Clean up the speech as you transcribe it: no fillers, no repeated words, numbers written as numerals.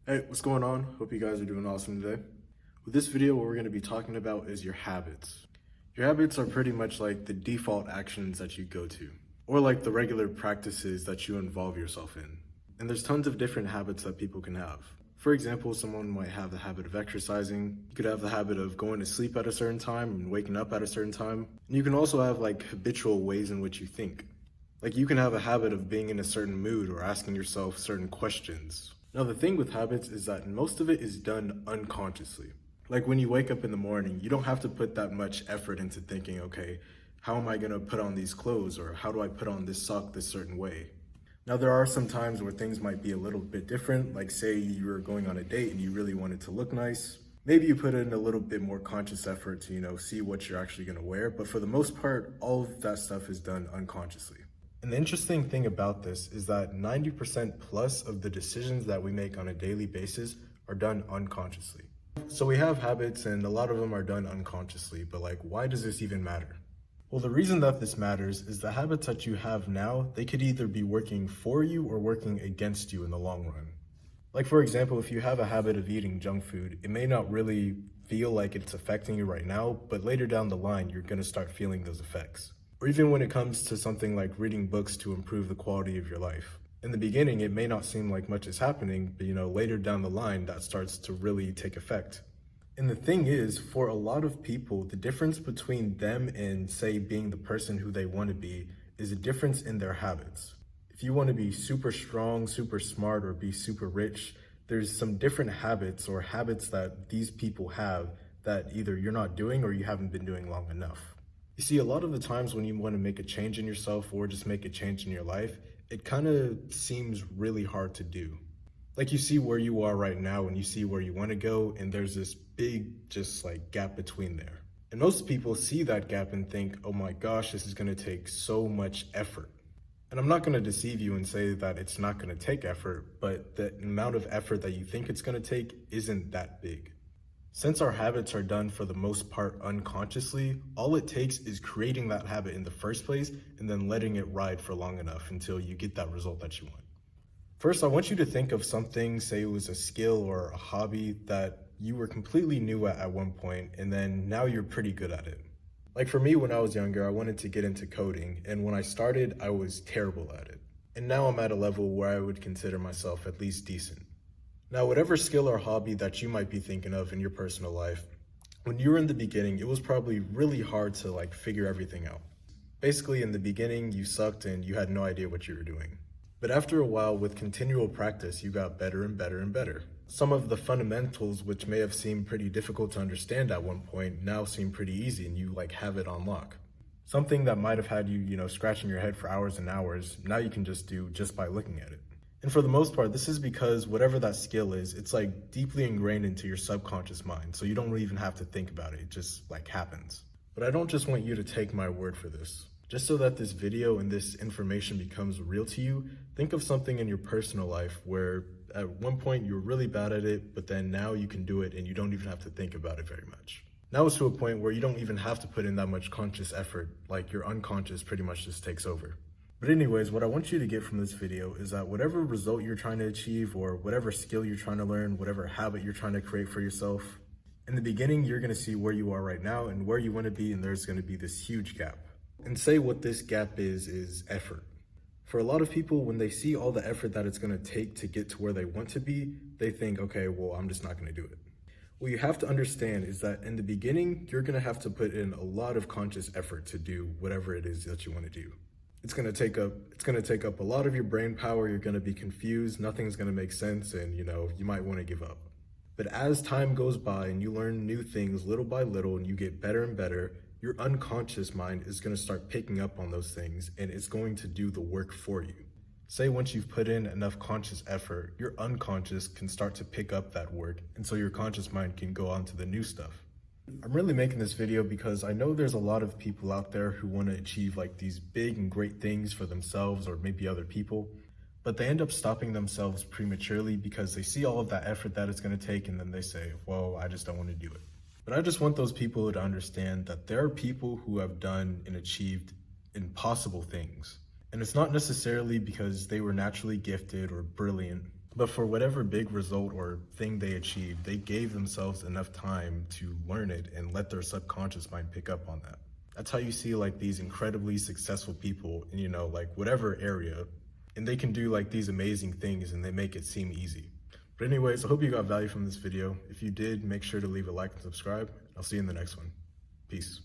Hey, what's going on? Hope you guys are doing awesome today. With this video, what we're going to be talking about is your habits. Your habits are pretty much like the default actions that you go to, or like the regular practices that you involve yourself in. And there's tons of different habits that people can have. For example, someone might have the habit of exercising. You could have the habit of going to sleep at a certain time and waking up at a certain time. And you can also have like habitual ways in which you think. Like you can have a habit of being in a certain mood or asking yourself certain questions. Now, the thing with habits is that most of it is done unconsciously. Like when you wake up in the morning, you don't have to put that much effort into thinking, okay, how am I going to put on these clothes, or how do I put on this sock this certain way? Now, there are some times where things might be a little bit different. Like say you're going on a date and you really want it to look nice. Maybe you put in a little bit more conscious effort to, see what you're actually going to wear. But for the most part, all of that stuff is done unconsciously. And the interesting thing about this is that 90% plus of the decisions that we make on a daily basis are done unconsciously. So we have habits and a lot of them are done unconsciously, but like, why does this even matter? Well, the reason that this matters is the habits that you have now, they could either be working for you or working against you in the long run. Like for example, if you have a habit of eating junk food, it may not really feel like it's affecting you right now, but later down the line, you're gonna start feeling those effects. Or even when it comes to something like reading books to improve the quality of your life. In the beginning, it may not seem like much is happening, but later down the line, that starts to really take effect. And the thing is, for a lot of people, the difference between them and, say, being the person who they want to be is a difference in their habits. If you want to be super strong, super smart, or be super rich, there's some different habits or habits that these people have that either you're not doing or you haven't been doing long enough. You see, a lot of the times when you want to make a change in yourself or just make a change in your life, it kind of seems really hard to do. Like you see where you are right now and you see where you want to go, and there's this big just like gap between there. And most people see that gap and think, oh my gosh, this is going to take so much effort. And I'm not going to deceive you and say that it's not going to take effort, but the amount of effort that you think it's going to take isn't that big. Since our habits are done for the most part unconsciously, all it takes is creating that habit in the first place and then letting it ride for long enough until you get that result that you want. First, I want you to think of something, say it was a skill or a hobby that you were completely new at one point, and then now you're pretty good at it. Like for me, when I was younger, I wanted to get into coding, and when I started, I was terrible at it. And now I'm at a level where I would consider myself at least decent. Now, whatever skill or hobby that you might be thinking of in your personal life, when you were in the beginning, it was probably really hard to figure everything out. Basically, in the beginning, you sucked and you had no idea what you were doing. But after a while, with continual practice, you got better and better and better. Some of the fundamentals, which may have seemed pretty difficult to understand at one point, now seem pretty easy and you have it on lock. Something that might have had you, scratching your head for hours and hours, now you can just do just by looking at it. And for the most part, this is because whatever that skill is, it's deeply ingrained into your subconscious mind. So you don't really even have to think about it. It just happens. But I don't just want you to take my word for this. Just so that this video and this information becomes real to you, think of something in your personal life where at one point you were really bad at it, but then now you can do it and you don't even have to think about it very much. Now it's to a point where you don't even have to put in that much conscious effort, your unconscious pretty much just takes over. But anyways, what I want you to get from this video is that whatever result you're trying to achieve or whatever skill you're trying to learn, whatever habit you're trying to create for yourself, in the beginning, you're going to see where you are right now and where you want to be, and there's going to be this huge gap. And say what this gap is effort. For a lot of people, when they see all the effort that it's going to take to get to where they want to be, they think, okay, well, I'm just not going to do it. What you have to understand is that in the beginning, you're going to have to put in a lot of conscious effort to do whatever it is that you want to do. It's going to take up a lot of your brain power. You're going to be confused. Nothing's going to make sense. And, you might want to give up. But as time goes by and you learn new things little by little and you get better and better, your unconscious mind is going to start picking up on those things and it's going to do the work for you. Say once you've put in enough conscious effort, your unconscious can start to pick up that work. And so your conscious mind can go on to the new stuff. I'm really making this video because I know there's a lot of people out there who want to achieve these big and great things for themselves or maybe other people, but they end up stopping themselves prematurely because they see all of that effort that it's going to take and then they say, well, I just don't want to do it. But I just want those people to understand that there are people who have done and achieved impossible things. And it's not necessarily because they were naturally gifted or brilliant, But for whatever big result or thing they achieved, they gave themselves enough time to learn it and let their subconscious mind pick up on that. That's how you see like these incredibly successful people in, like whatever area, and they can do like these amazing things and they make it seem easy. But anyways, I hope you got value from this video. If you did, make sure to leave a like and subscribe. I'll see you in the next one. Peace.